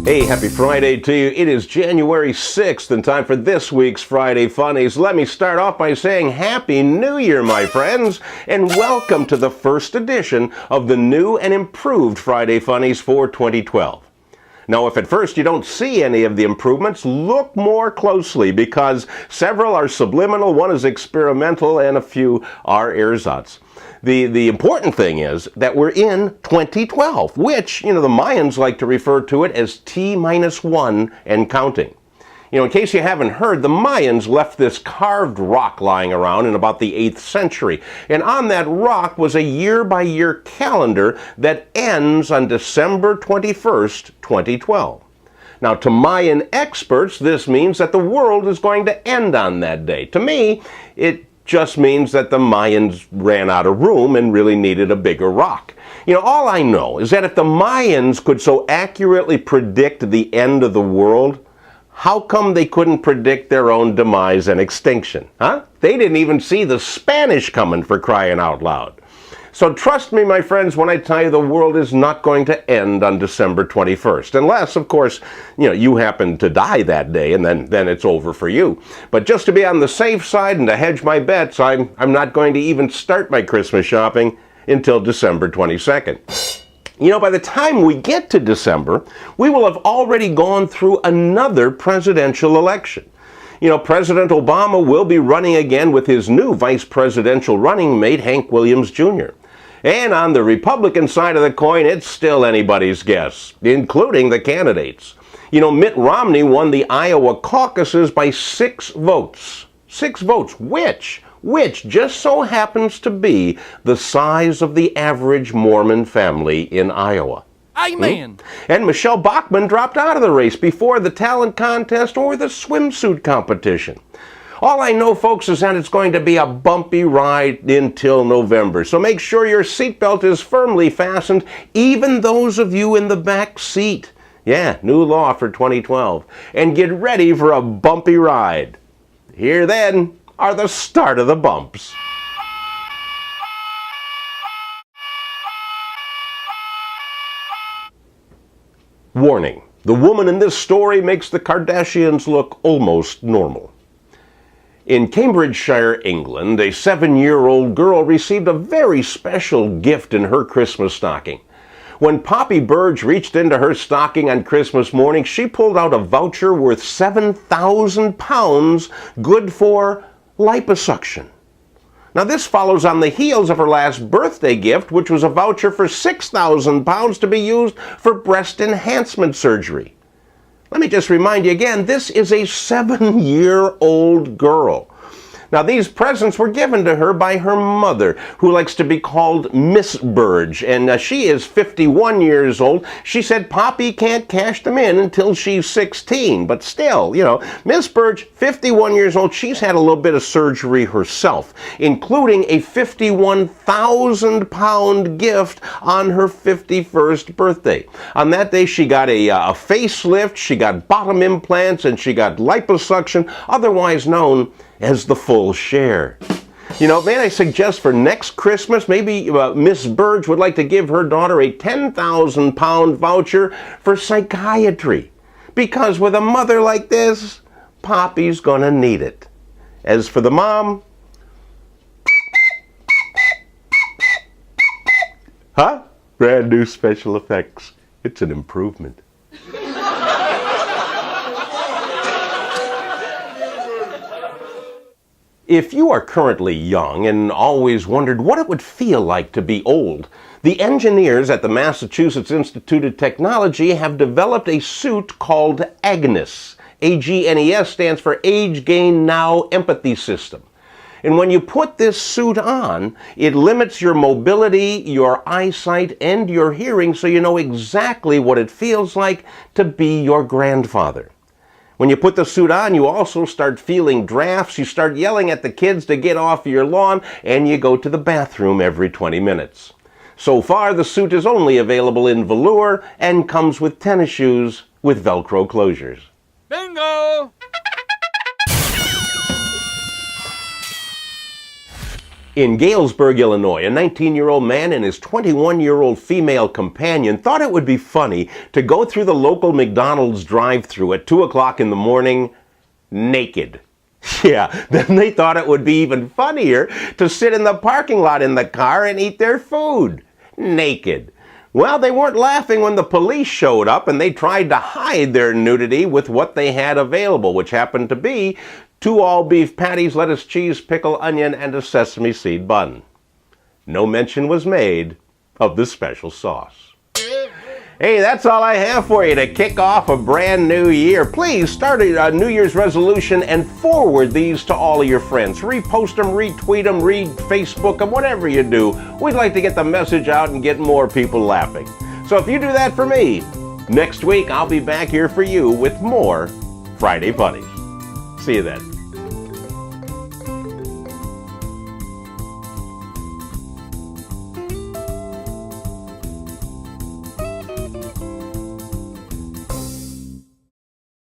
Hey, happy Friday to you. It is January 6th and time for this week's Friday Funnies. Let me start off by saying Happy New Year, my friends, and welcome to the first edition of the new and improved Friday Funnies for 2012. Now, if at first you don't see any of the improvements, look more closely because several are subliminal, one is experimental, and a few are ersatz. The important thing is that we're in 2012, which, the Mayans like to refer to it as T-1 and counting. In case you haven't heard, the Mayans left this carved rock lying around in about the 8th century. And on that rock was a year-by-year calendar that ends on December 21st, 2012. Now, to Mayan experts, this means that the world is going to end on that day. To me, it just means that the Mayans ran out of room and really needed a bigger rock. All I know is that if the Mayans could so accurately predict the end of the world, how come they couldn't predict their own demise and extinction? Huh? They didn't even see the Spanish coming, for crying out loud. So trust me, my friends, when I tell you the world is not going to end on December 21st. Unless, of course, you happen to die that day and then it's over for you. But just to be on the safe side and to hedge my bets, I'm not going to even start my Christmas shopping until December 22nd. By the time we get to December, we will have already gone through another presidential election. President Obama will be running again with his new vice presidential running mate, Hank Williams, Jr. And on the Republican side of the coin, it's still anybody's guess, including the candidates. Mitt Romney won the Iowa caucuses by 6 votes. 6 votes, which just so happens to be the size of the average Mormon family in Iowa. Amen. And Michelle Bachmann dropped out of the race before the talent contest or the swimsuit competition. All I know, folks, is that it's going to be a bumpy ride until November. So make sure your seatbelt is firmly fastened, even those of you in the back seat. Yeah, new law for 2012. And get ready for a bumpy ride. Here then are the start of the bumps. Warning, the woman in this story makes the Kardashians look almost normal. In Cambridgeshire, England, a 7-year-old girl received a very special gift in her Christmas stocking. When Poppy Burge reached into her stocking on Christmas morning, she pulled out a voucher worth £7,000, good for liposuction. Now, this follows on the heels of her last birthday gift, which was a voucher for £6,000 to be used for breast enhancement surgery. Let me just remind you again, this is a 7-year-old girl. Now, these presents were given to her by her mother, who likes to be called Miss Burge, and she is 51 years old. She said Poppy can't cash them in until she's 16, but still, Miss Burge, 51 years old, she's had a little bit of surgery herself, including a £51,000 gift on her 51st birthday. On that day, she got a facelift, she got bottom implants, and she got liposuction, otherwise known as the full share. May I suggest for next Christmas, maybe Miss Burge would like to give her daughter a £10,000 voucher for psychiatry. Because with a mother like this, Poppy's gonna need it. As for the mom, brand new special effects. It's an improvement. If you are currently young and always wondered what it would feel like to be old, the engineers at the Massachusetts Institute of Technology have developed a suit called AGNES. AGNES stands for Age Gain Now Empathy System. And when you put this suit on, it limits your mobility, your eyesight, and your hearing so you know exactly what it feels like to be your grandfather. When you put the suit on, you also start feeling drafts, you start yelling at the kids to get off your lawn, and you go to the bathroom every 20 minutes. So far, the suit is only available in velour and comes with tennis shoes with Velcro closures. Bingo! In Galesburg, Illinois, a 19-year-old man and his 21-year-old female companion thought it would be funny to go through the local McDonald's drive-thru at 2 o'clock in the morning naked. Yeah, then they thought it would be even funnier to sit in the parking lot in the car and eat their food naked. Well, they weren't laughing when the police showed up and they tried to hide their nudity with what they had available, which happened to be 2 all-beef patties, lettuce, cheese, pickle, onion, and a sesame seed bun. No mention was made of the special sauce. Hey, that's all I have for you to kick off a brand new year. Please start a New Year's resolution and forward these to all of your friends. Repost them, retweet them, Facebook them, whatever you do. We'd like to get the message out and get more people laughing. So if you do that for me, next week I'll be back here for you with more Friday Funnies. See you then.